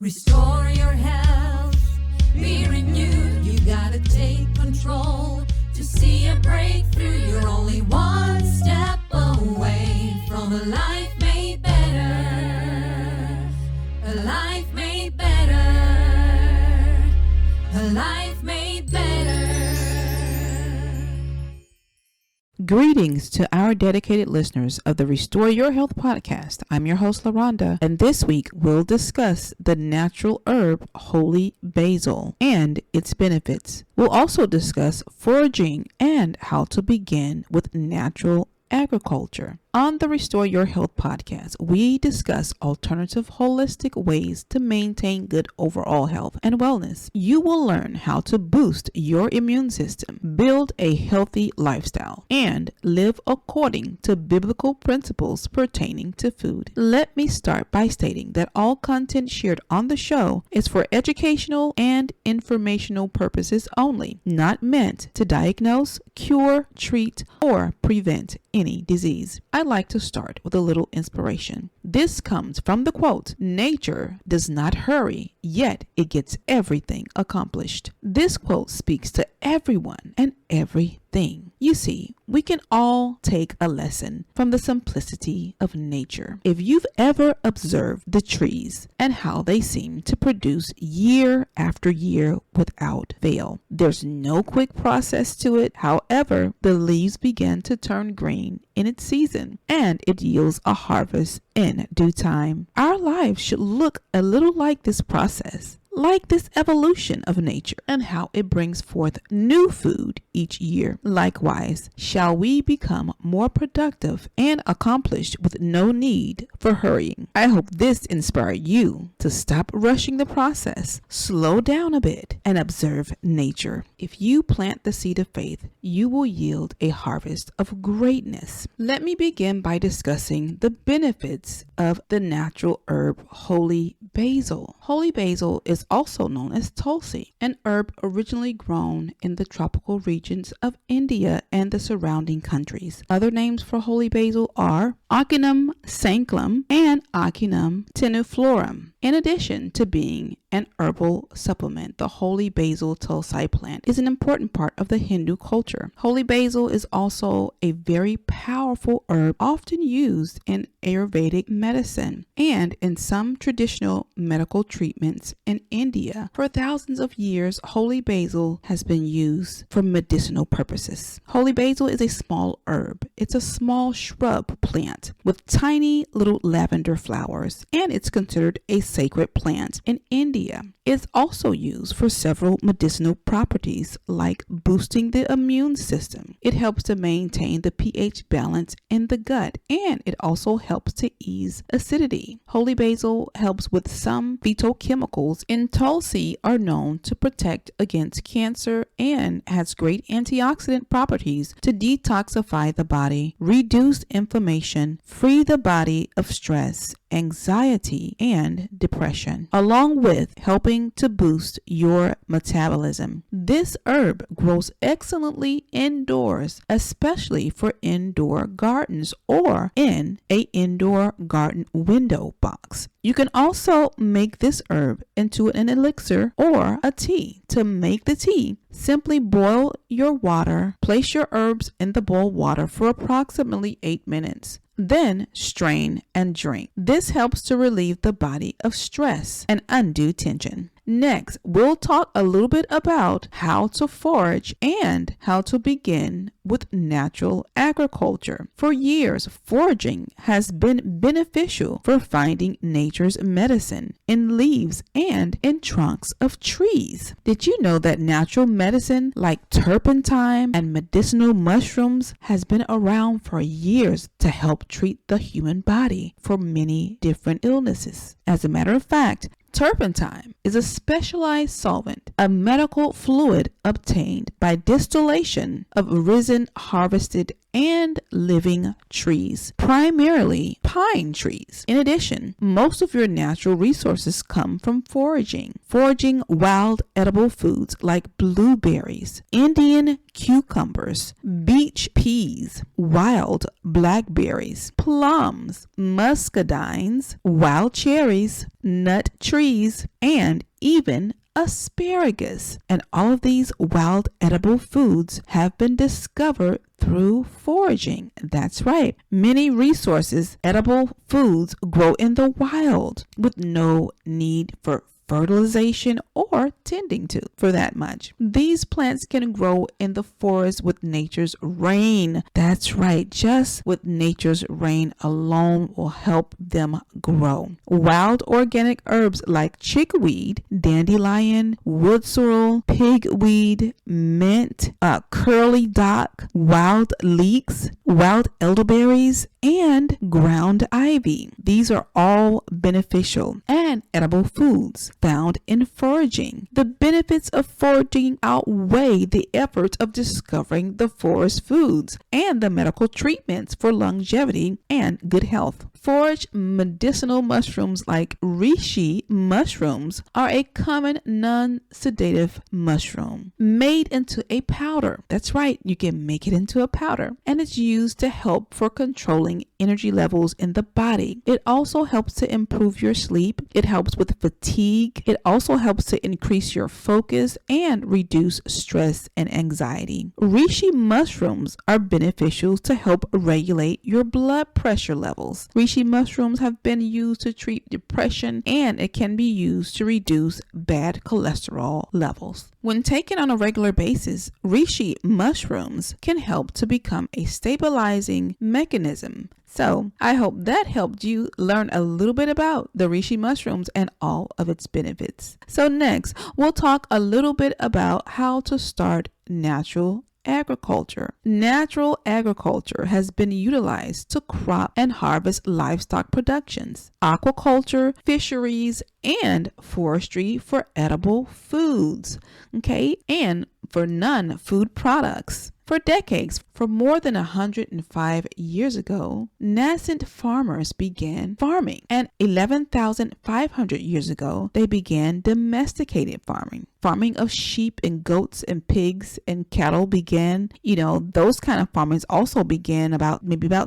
Restore your health, be renewed. You gotta take control to see a breakthrough. You're only one step away from a life made better. A life made better. A life made better. Greetings to our dedicated listeners of the Restore Your Health podcast. I'm your host, Laronda, and this week we'll discuss the natural herb Holy Basil and its benefits. We'll also discuss foraging and how to begin with natural agriculture. On the Restore Your Health podcast, we discuss alternative holistic ways to maintain good overall health and wellness. You will learn how to boost your immune system, build a healthy lifestyle, and live according to biblical principles pertaining to food. Let me start by stating that all content shared on the show is for educational and informational purposes only, not meant to diagnose, cure, treat, or prevent any disease. I'd like to start with a little inspiration. This comes from the quote, "Nature does not hurry, yet it gets everything accomplished." This quote speaks to everyone and everything. You see, we can all take a lesson from the simplicity of nature. If you've ever observed the trees and how they seem to produce year after year without fail, there's no quick process to it. However, the leaves begin to turn green in its season and it yields a harvest in due time. Our lives should look a little like this process, like this evolution of nature and how it brings forth new food each year. Likewise, shall we become more productive and accomplished with no need for hurrying. I hope this inspired you to stop rushing the process, slow down a bit, and observe nature. If you plant the seed of faith, you will yield a harvest of greatness. Let me begin by discussing the benefits of the natural herb Holy Basil. Holy Basil is also known as Tulsi, an herb originally grown in the tropical regions of India and the surrounding countries. Other names for Holy Basil are Ocynum sanctum and Ocynum tenuiflorum. In addition to being an herbal supplement, the Holy Basil Tulsi plant is an important part of the Hindu culture. Holy Basil is also a very powerful herb often used in Ayurvedic medicine and in some traditional medical treatments in India. For thousands of years, Holy Basil has been used for medicinal purposes. Holy Basil is a small herb. It's a small shrub plant with tiny little lavender flowers, and it's considered a sacred plant in India. It's also used for several medicinal properties like boosting the immune system. It helps to maintain the pH balance in the gut, and it also helps to ease acidity. Holy Basil helps with some phytochemicals in Tulsi are known to protect against cancer and has great antioxidant properties to detoxify the body, reduce inflammation, free the body of stress, anxiety, and depression, along with helping to boost your metabolism. This herb grows excellently indoors, especially for indoor gardens or in an indoor garden window box. You can also make this herb into an elixir or a tea. To make the tea, simply boil your water, place your herbs in the boiled water for approximately 8 minutes. Then strain and drink. This helps to relieve the body of stress and undue tension. Next, we'll talk a little bit about how to forage and how to begin with natural agriculture. For years, foraging has been beneficial for finding nature's medicine in leaves and in trunks of trees. Did you know that natural medicine like turpentine and medicinal mushrooms has been around for years to help treat the human body for many different illnesses? As a matter of fact, turpentine is a specialized solvent a medical fluid obtained by distillation of risen, harvested, and living trees, primarily pine trees. In addition, most of your natural resources come from foraging. Foraging wild edible foods like blueberries, Indian cucumbers, beach peas, wild blackberries, plums, muscadines, wild cherries, nut trees, and even asparagus. And all of these wild edible foods have been discovered through foraging. That's right. Many resources, edible foods grow in the wild with no need for fertilization or tending to for that much. These plants can grow in the forest with nature's rain. That's right. Just with nature's rain alone will help them grow. Wild organic herbs like chickweed, dandelion, wood sorrel, pigweed, mint, curly dock, wild leeks, wild elderberries, and ground ivy. These are all beneficial and edible foods found in foraging. The benefits of foraging outweigh the efforts of discovering the forest foods and the medical treatments for longevity and good health. Forage medicinal mushrooms like reishi mushrooms are a common non-sedative mushroom made into a powder. That's right, you can make it into a powder, and it's used to help for controlling energy levels in the body. It also helps to improve your sleep. It helps with fatigue. It also helps to increase your focus and reduce stress and anxiety. Reishi mushrooms are beneficial to help regulate your blood pressure levels. Reishi mushrooms have been used to treat depression, and it can be used to reduce bad cholesterol levels. When taken on a regular basis, reishi mushrooms can help to become a stabilizing mechanism. So I hope that helped you learn a little bit about the reishi mushrooms and all of its benefits. So next, we'll talk a little bit about how to start natural agriculture. Natural agriculture has been utilized to crop and harvest livestock productions, aquaculture, fisheries, and forestry for edible foods, and for non-food products. For decades, for more than 105 years ago, nascent farmers began farming, and 11,500 years ago, they began domesticated farming. Farming of sheep and goats and pigs and cattle began, those kind of farmings also began about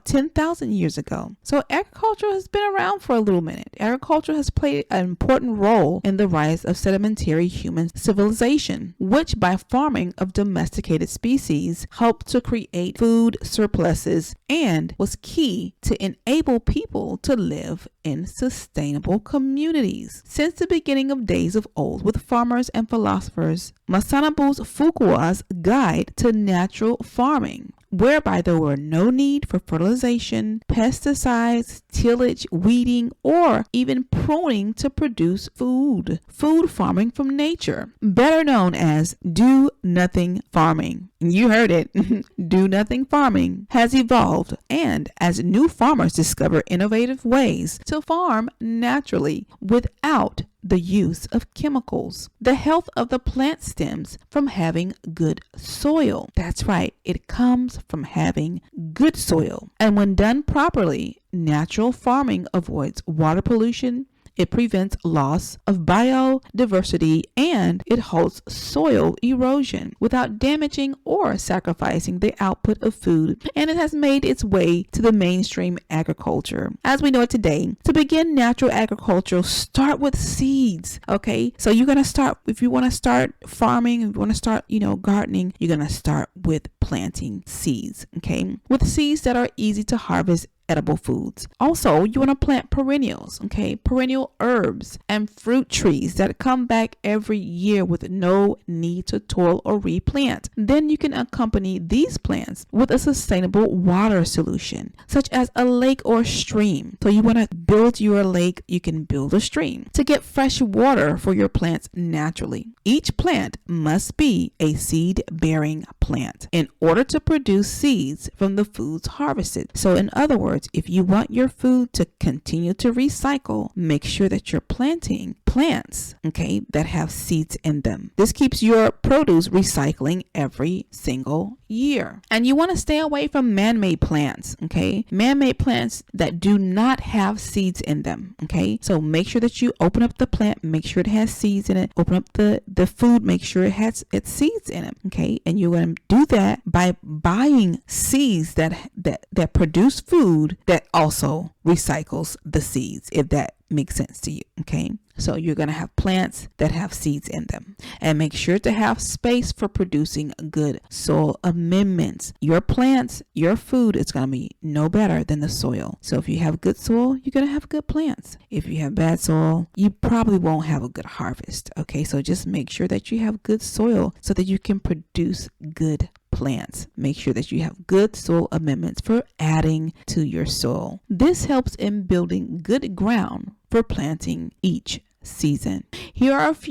10,000 years ago. So agriculture has been around for a little minute. Agriculture has played an important role in the rise of sedimentary human civilization, which by farming of domesticated species helped to create food surpluses and was key to enable people to live in sustainable communities. Since the beginning of days of old, with farmers and philosophers, Masanabu Fukuoka's Guide to Natural Farming, whereby there were no need for fertilization, pesticides, tillage, weeding, or even pruning to produce food. Food farming from nature, better known as do-nothing farming. You heard it. Do-nothing farming has evolved, and as new farmers discover innovative ways to farm naturally without the use of chemicals. The health of the plant stems from having good soil. That's right, it comes from having good soil. And when done properly, natural farming avoids water pollution, it prevents loss of biodiversity, and it halts soil erosion without damaging or sacrificing the output of food. And it has made its way to the mainstream agriculture as we know it today. To begin natural agriculture, start with seeds. So you're going to start, if you want to start farming, if you want to start, gardening, you're going to start with planting seeds. With seeds that are easy to harvest edible foods. Also, you want to plant perennials, perennial herbs and fruit trees that come back every year with no need to toil or replant. Then you can accompany these plants with a sustainable water solution, such as a lake or stream. So you want to build your lake, you can build a stream to get fresh water for your plants naturally. Each plant must be a seed-bearing plant in order to produce seeds from the foods harvested. So in other words, if you want your food to continue to recycle, make sure that you're planting plants, okay, that have seeds in them. This keeps your produce recycling every single year. And you want to stay away from man-made plants, okay? Man-made plants that do not have seeds in them, okay? So make sure that you open up the plant, make sure it has seeds in it. Open up the food, make sure it has its seeds in it, okay? And you're going to do that by buying seeds that produce food that also recycles the seeds, if that makes sense to you, okay? So you're going to have plants that have seeds in them, and make sure to have space for producing good soil amendments. Your plants, your food is going to be no better than the soil. So if you have good soil, you're going to have good plants. If you have bad soil, you probably won't have a good harvest, okay? So just make sure that you have good soil so that you can produce good plants. Make sure that you have good soil amendments for adding to your soil. This helps in building good ground for planting each season. Here are just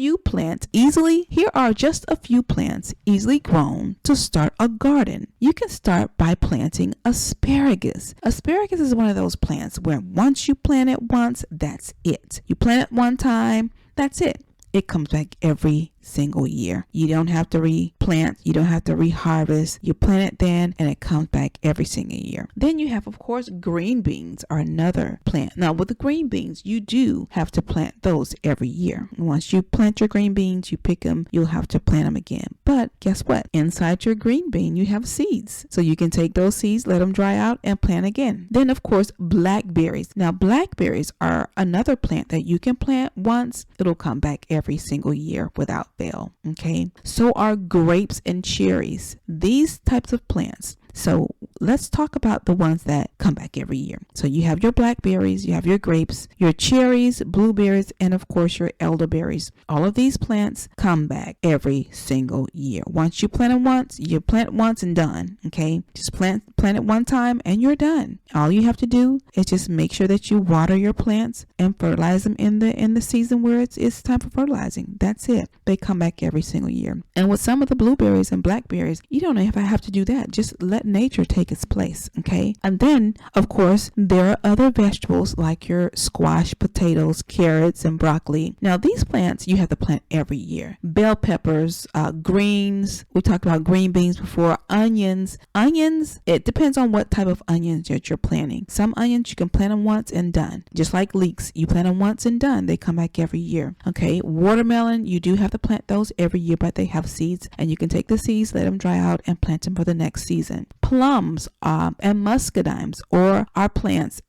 a few plants easily grown to start a garden. You can start by planting asparagus. Asparagus is one of those plants where once you plant it once, that's it. You plant it one time, that's it. It comes back every single year. You don't have to replant. You don't have to reharvest. You plant it then and it comes back every single year. Then you have, of course, green beans are another plant. Now with the green beans, you do have to plant those every year. Once you plant your green beans, you pick them, you'll have to plant them again. But guess what? Inside your green bean, you have seeds. So you can take those seeds, let them dry out and plant again. Then of course, blackberries. Now blackberries are another plant that you can plant once. It'll come back every single year without fail. Okay. So are grapes and cherries. These types of plants. So let's talk about the ones that come back every year. So you have your blackberries, you have your grapes, your cherries, blueberries, and of course your elderberries. All of these plants come back every single year. Once you plant them once, you plant once and done. Okay. Just plant it one time and you're done. All you have to do is just make sure that you water your plants and fertilize them in the season where it's time for fertilizing. That's it. They come back every single year. And with some of the blueberries and blackberries, you don't have to do that. Just let nature take its place, okay? And then, of course, there are other vegetables like your squash, potatoes, carrots, and broccoli. Now, these plants you have to plant every year. Bell peppers, greens. We talked about green beans before. Onions. Onions, it depends on what type of onions that you're planting. Some onions, you can plant them once and done. Just like leeks, you plant them once and done. They come back every year, okay? Watermelon, you do have to plant those every year, but they have seeds, and you can take the seeds, let them dry out, and plant them for the next season. Plums and muscadines are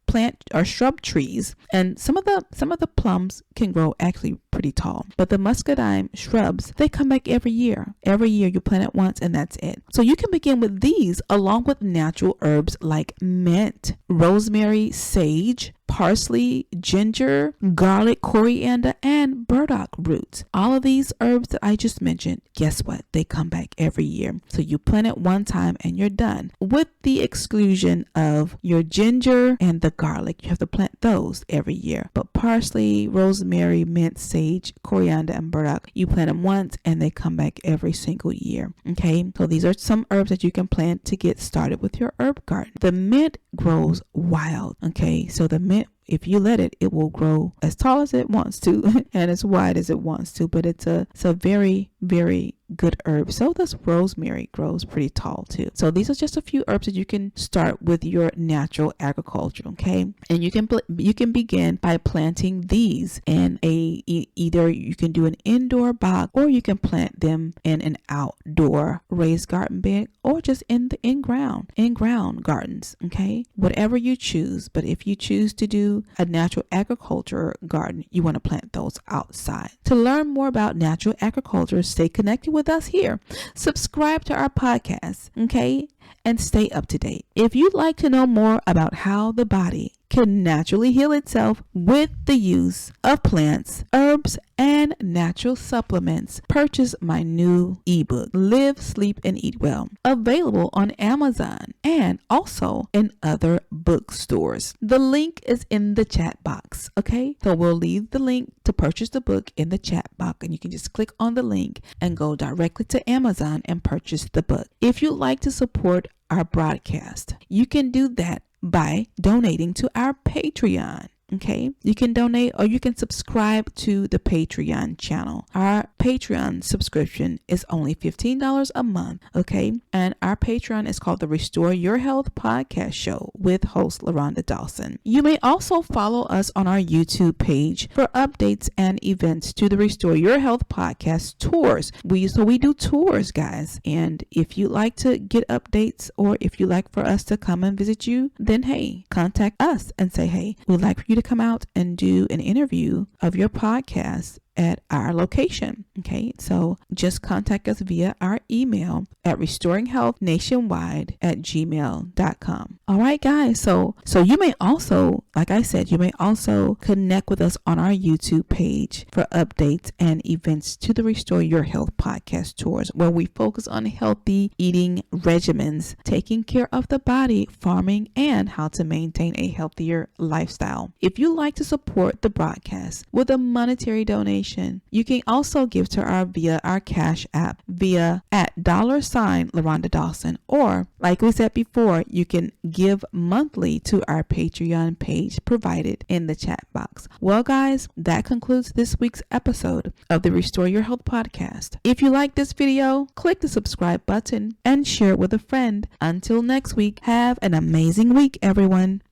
plant or shrub trees, and some of the plums can grow actually pretty tall, but the muscadine shrubs, they come back every year. Every year you plant it once and that's it. So you can begin with these along with natural herbs like mint, rosemary, sage, parsley, ginger, garlic, coriander, and burdock roots. All of these herbs that I just mentioned, guess what? They come back every year. So you plant it one time and you're done. With the exclusion of your ginger and the garlic, you have to plant those every year. But parsley, rosemary, mint, sage, coriander, and burdock, you plant them once and they come back every single year. Okay, so these are some herbs that you can plant to get started with your herb garden. The mint grows wild. Okay, so the mint, if you let it, it will grow as tall as it wants to and as wide as it wants to, but it's a very, very good herb. So does rosemary, grows pretty tall too. So these are just a few herbs that you can start with your natural agriculture, okay? And you can begin by planting these in either you can do an indoor box or you can plant them in an outdoor raised garden bed or just in ground gardens, okay? Whatever you choose, but if you choose to do a natural agriculture garden, you want to plant those outside. To learn more about natural agriculture, stay connected with us here. Subscribe to our podcast, okay? And stay up to date. If you'd like to know more about how the body can naturally heal itself with the use of plants, herbs, and natural supplements, purchase my new ebook, Live, Sleep, and Eat Well, available on Amazon and also in other bookstores. The link is in the chat box, okay? So we'll leave the link to purchase the book in the chat box, and you can just click on the link and go directly to Amazon and purchase the book. If you'd like to support our broadcast, you can do that by donating to our Patreon. Okay, you can donate or you can subscribe to the Patreon channel. Our Patreon subscription is only $15 a month. Okay, and our Patreon is called the Restore Your Health Podcast Show with host Laronda Dawson. You may also follow us on our YouTube page for updates and events to the Restore Your Health Podcast tours. We do tours, guys, and if you'd like to get updates or if you'd like for us to come and visit you, then hey, contact us and say, hey, we'd like for you to come out and do an interview of your podcast at our location. Okay, so just contact us via our email at restoringhealthnationwide@gmail.com. All right, guys, so you may also, like I said, you may also connect with us on our YouTube page for updates and events to the Restore Your Health podcast tours, where we focus on healthy eating regimens, taking care of the body, farming, and how to maintain a healthier lifestyle. If you like to support the broadcast with a monetary donation, you can also give to our via our Cash App via at $Laronda Dawson, or like we said before, you can give monthly to our Patreon page provided in the chat box. Well, guys, that concludes this week's episode of the Restore Your Health podcast. If you like this video, click the subscribe button and share it with a friend. Until next week, have an amazing week, everyone.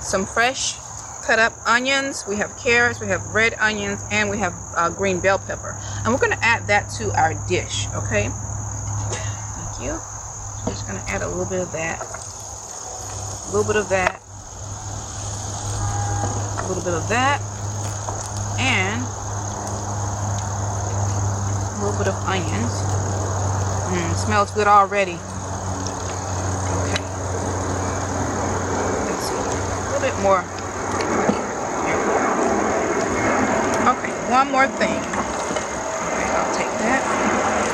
Some fresh cut up onions, we have carrots, we have red onions, and we have green bell pepper, and we're going to add that to our dish. Okay, thank you. So just going to add a little bit of that, a little bit of that, a little bit of that, and a little bit of onions. Smells good already. Bit more. Okay, one more thing. Okay, I'll take that.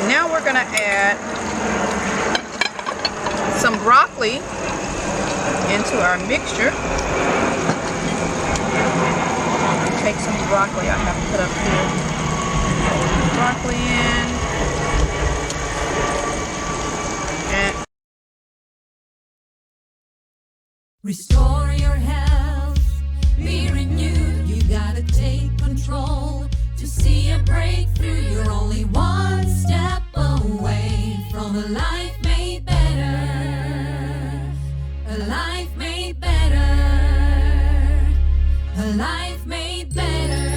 Now we're going to add some broccoli into our mixture. Take some broccoli I have put up here. Broccoli in. And Restore your health, be renewed. You gotta take control to see a breakthrough. You're only one step away from a life made better. A life made better. A life made better.